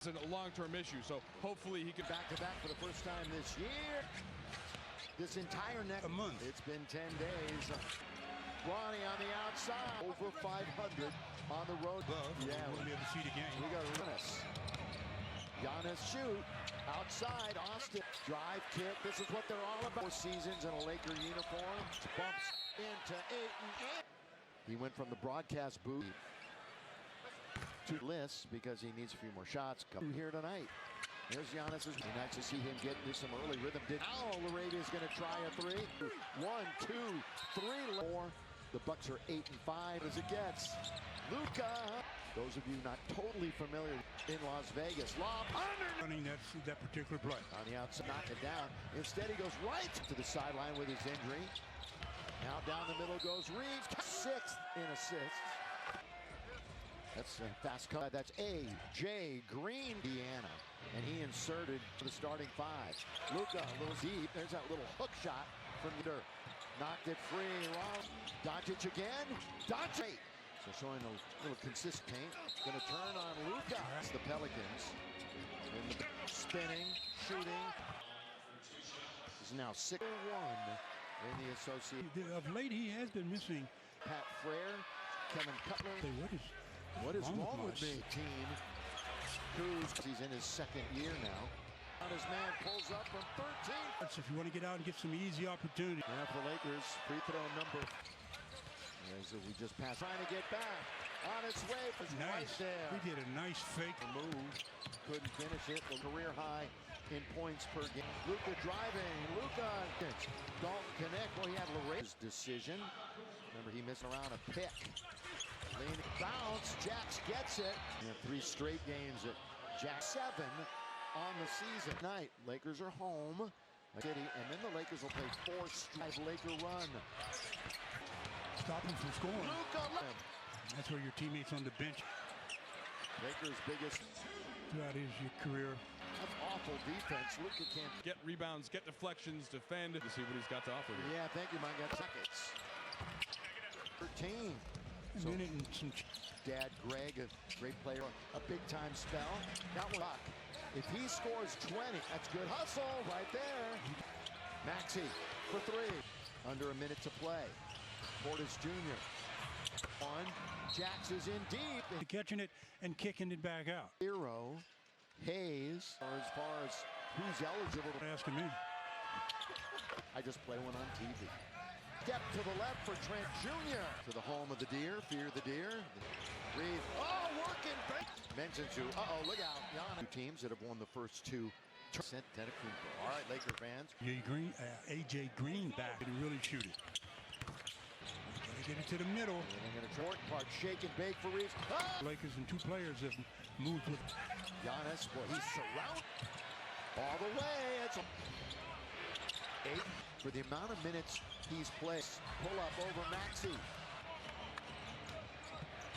It's a long-term issue, so hopefully he can back-to-back for the first time this year. This entire next month. It's been 10 days. Ronnie on the outside. Over 500 on the road. Yeah, we'll be able to see the game. We got Giannis. Giannis shoot. Outside, Austin. Drive, kick. This is what they're all about. 4 seasons in a Laker uniform. Bumps into 8-8. He went from the broadcast booth to lists because he needs a few more shots. Come here tonight. There's Giannis. Nice to see him get into some early rhythm. Now Laravia's going to try a 3. 1, 2, 3, 4. The Bucks are 8-5 as it gets. Luka. Those of you not totally familiar in Las Vegas. Lob under. Running that particular play. On the outside, knock it down. Instead, he goes right to the sideline with his injury. Now down the middle goes Reeves. 6th in assists. That's a fast cut. That's A.J. Green, Indiana. And he inserted for the starting 5. Luka a little deep. There's that little hook shot from the dirt. Knocked it free. Doncic again. Doncic. So showing a little consistent paint. Going to turn on Luka. It's the Pelicans. Spinning, shooting. He's now 6-1 in the associate. Of late, he has been missing. Pat Frere, Kevin Cutler. What is wrong with me? Team. Cruz, he's in his 2nd year now. On his man pulls up from 13. That's if you want to get out and get some easy opportunity. Now for Lakers, free throw number. As we just passed, trying to get back. On its way, was nice. Right there. He did a nice fake move. Couldn't finish it. The career high in points per game. Luka driving. Luka. Don't connect. Well, he had Laravia's decision. Remember, he missed around a pick. Leaning bounce. Jax gets it. 3 straight games at Jax. 7 on the season. Tonight, Lakers are home. City, and then the Lakers will play 4 straight Laker run. Stop him from scoring. Luka. That's where your teammates on the bench. Lakers' biggest throughout his career. That's awful defense. Luka can't get rebounds, get deflections, defend to see what he's got to offer here. Yeah, thank you, Mike. Got seconds. 13. A minute and some. Dad Greg, a great player, a big-time spell. That one. If he scores 20, that's good hustle right there. Maxey for 3. Under a minute to play. Portis Jr. 1. Jax is in deep. Catching it and kicking it back out. 0. Hayes, as far as who's eligible to asking me. I just play one on TV. Step to the left for Trent Jr. To the home of the Deer. Fear the Deer. Reed. Oh, working. Mentions who. Uh-oh, look out. Giannis. 2 teams that have won the first 2. Sent All right, Laker fans. A.J. Green back to really shoot it. Gotta get it to the middle. And they're going to short part, shake and bake for Reeves. Ah! Lakers and 2 players have moved with Giannis. Boy, he's surrounded all the way. It's 8 for the amount of minutes he's played. Pull up over Maxey.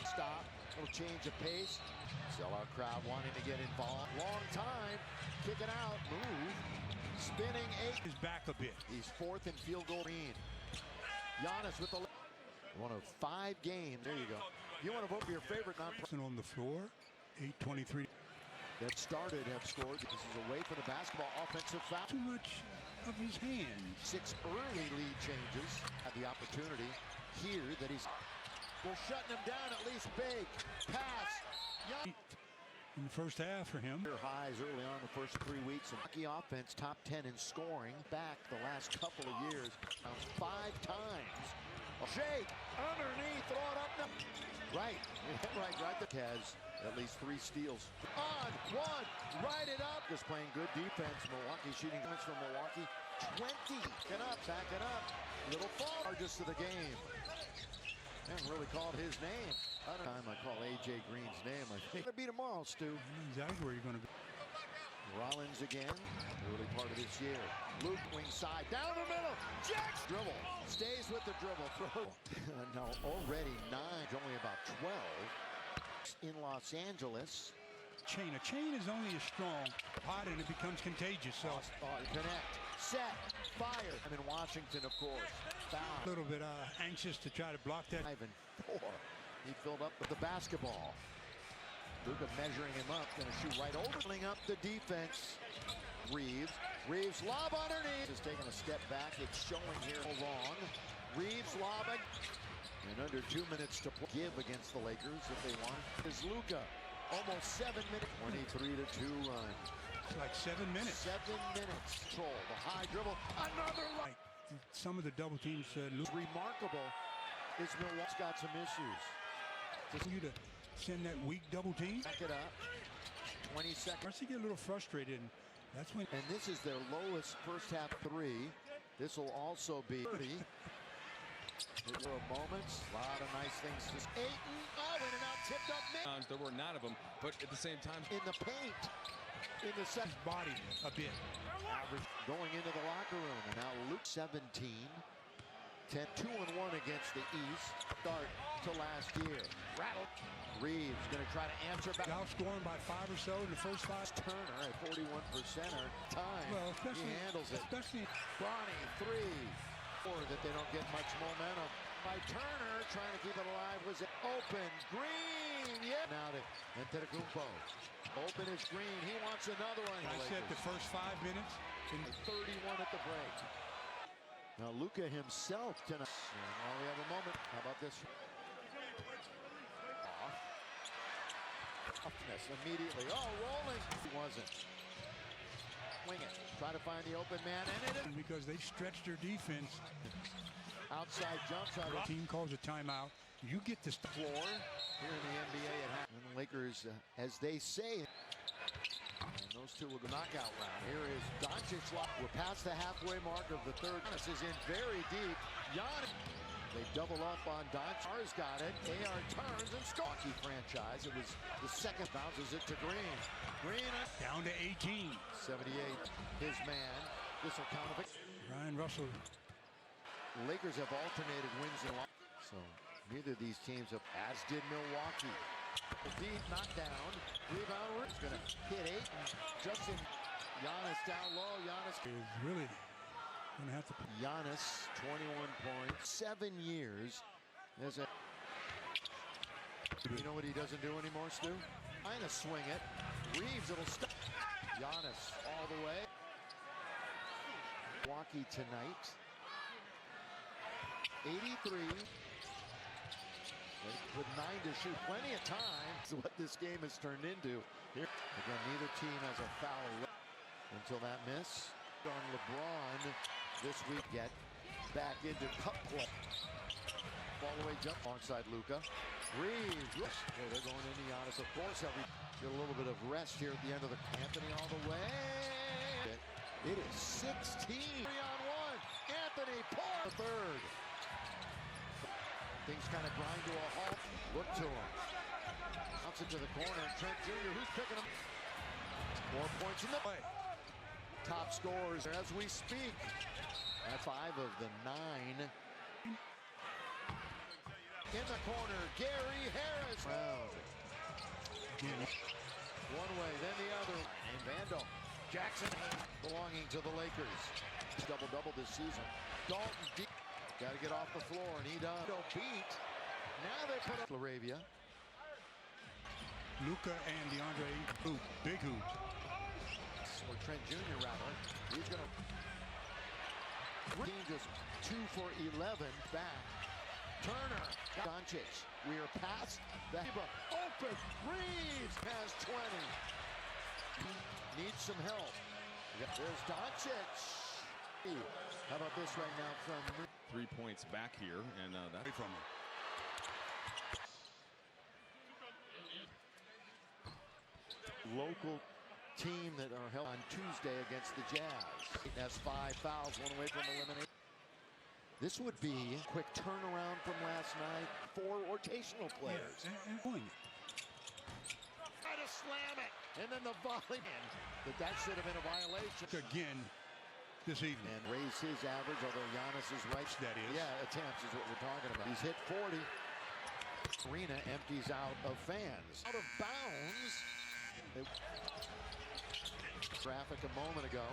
Stop. Little change of pace. Sellout crowd wanting to get involved. Long time. Kick it out. Move. Spinning 8. His back a bit. He's 4th in field goal range. Giannis with the one of 5 games. There you go. You want to vote for your favorite non-pro on the floor. 8:23. That started have scored. This is away from the basketball. Offensive foul. Too much of his hands. 6 early lead changes. Had the opportunity here that he's shutting him down at least big. Pass. In the first half for him. Highs early on the first 3 weeks. And Milwaukee offense top 10 in scoring. Back the last couple of years. 5 times. A shake. Underneath. Throw it up. Right. Right. The has at least 3 steals. On. 1. Right it up. Just playing good defense. Milwaukee shooting points from Milwaukee. 20. Back it up. Little fall. Largest of the game. Haven't really called his name. Time I call A.J. Green's name. I think it'll be tomorrow, Stu. I know exactly where you're going to be. Rollins again. Early part of this year. Luke wing side. Down the middle. Jax dribble. Stays with the dribble. Throw. No, already 9. Only about 12 in Los Angeles. A chain is only as strong, hot, and it becomes contagious. So connect. Set. Fire. I'm in Washington, of course. Foul. A little bit anxious to try to block that. 5 and 4. He filled up with the basketball. Luka measuring him up, going to shoot right over. Pulling up the defense. Reeves lob underneath. Is taking a step back. It's showing here wrong. Reeves lobbing. And under 2 minutes to give against the Lakers if they want. Is Luka. Almost 7 minutes. 23-2 run. It's like 7 minutes. 7 minutes. Control. The high dribble. Another line. Some of the double teams remarkable is Milwaukee's got some issues. For you to send that weak double team. Back it up. 20 seconds. Once you get a little frustrated, and that's when. And this is their lowest first half three. This will also be 30. There were moments. A lot of nice things. Ayton. Oh, in and out. Tipped up. There were 9 of them, but at the same time. In the paint. In the second. Body a bit. Average going into the locker room. And now Luke 17. 2-1 against the East. Start to last year. Rattle. Reeves going to try to answer back. Outscoring by 5 or so in the first 5. Turner at 41% time. Well, he handles it. Especially Bronny 3. Or that they don't get much momentum. By Turner trying to keep it alive was it open. Green. Yeah. Now to Antetokounmpo. Open is Green. He wants another one. I said the first 5 minutes. 31 at the break. Now Luka himself tonight. Well, we have a moment. How about this? Toughness immediately. Oh, rolling. He wasn't. Wing it. Try to find the open man, and it is. Because they stretched their defense. Outside jump shot. The team calls a timeout. You get this floor here in the NBA. And the Lakers, as they say. And those two will go knockout round. Here is Doncic. We're past the halfway mark of the third. Giannis is in very deep. Giannis. They double up on Doncic. AR's got it. AR turns and Milwaukee franchise. It was the second. Bounces it to Green. Green down to 18. 78. His man. This will count. Ryan Russell. Lakers have alternated wins and losses. So neither of these teams have, as did Milwaukee. Deep knockdown. Rebound. It's going to hit Ayton. Justin. Giannis down low. Giannis is really going to have to. Giannis, 21 points, 7 years. There's a. You know what he doesn't do anymore, Stu? Trying to swing it. Reeves, it'll stop. Giannis all the way. Milwaukee tonight. 83. With 9 to shoot, plenty of time. That's what this game has turned into. Here again, neither team has a foul until that miss on LeBron this week. Get back into cup play. All the way jump alongside Luka. Reeves. Okay, they're going into Giannis. Of course, he'll get a little bit of rest here at the end of the. Anthony all the way. It is 16. 3-on-1. Anthony Paul third. Things kind of grind to a halt. Look to him. Bounce it to the corner. Trent Jr. Who's picking him? 4 points in the play. Top scorers as we speak. That's 5 of the 9. In the corner, Gary Harris. Round. One way, then the other. And Vando. Jackson belonging to the Lakers. Double-double this season. Dalton deep. Got to get off the floor, and he does. No beat. Now they put up Laravia. Luka and DeAndre hoop, big hoop. Or Trent Jr. rather. He's going to. Team just 2 for 11 back. Turner. Doncic. We are past the open. Reeves has 20. Needs some help. There's Doncic. How about this right now from 3 points back here, and that's from him. Local team that are held on Tuesday against the Jazz. Has 5 fouls, 1 away from elimination. This would be a quick turnaround from last night. 4 rotational players. Yeah, and try to slam it, and then the volley. That should have been a violation. Again. This evening. And raise his average, although Giannis is right. That is. Yeah, attempts is what we're talking about. He's hit 40. Arena empties out of fans. Out of bounds. Traffic a moment ago.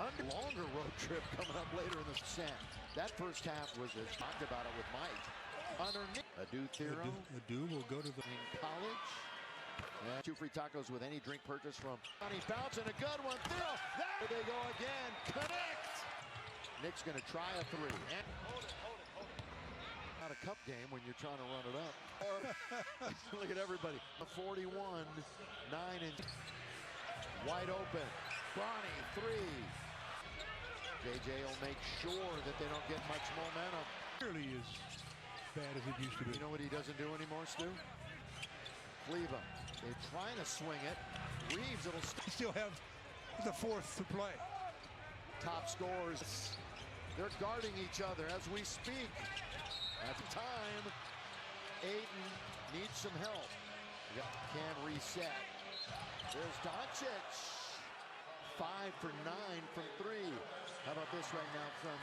Longer road trip coming up later in the set. That first half was, as talked about it with Mike. Underneath. Adu Thero. Adu will go to the in college. And 2 free tacos with any drink purchase from Johnny Bounce, and a good one. There they go again. Connect. Nick's going to try a 3. And not a cup game when you're trying to run it up. Look at everybody. 41, 9 and wide open. Bronny 3. JJ will make sure that they don't get much momentum. Clearly is bad as it used to be. You know what he doesn't do anymore, Stu? Cleveland. They're trying to swing it. Reeves, it'll Still have the 4th to play. top scores. They're guarding each other as we speak. At the time, Ayton needs some help. Can reset. There's Doncic. 5 for 9 from 3. How about this right now from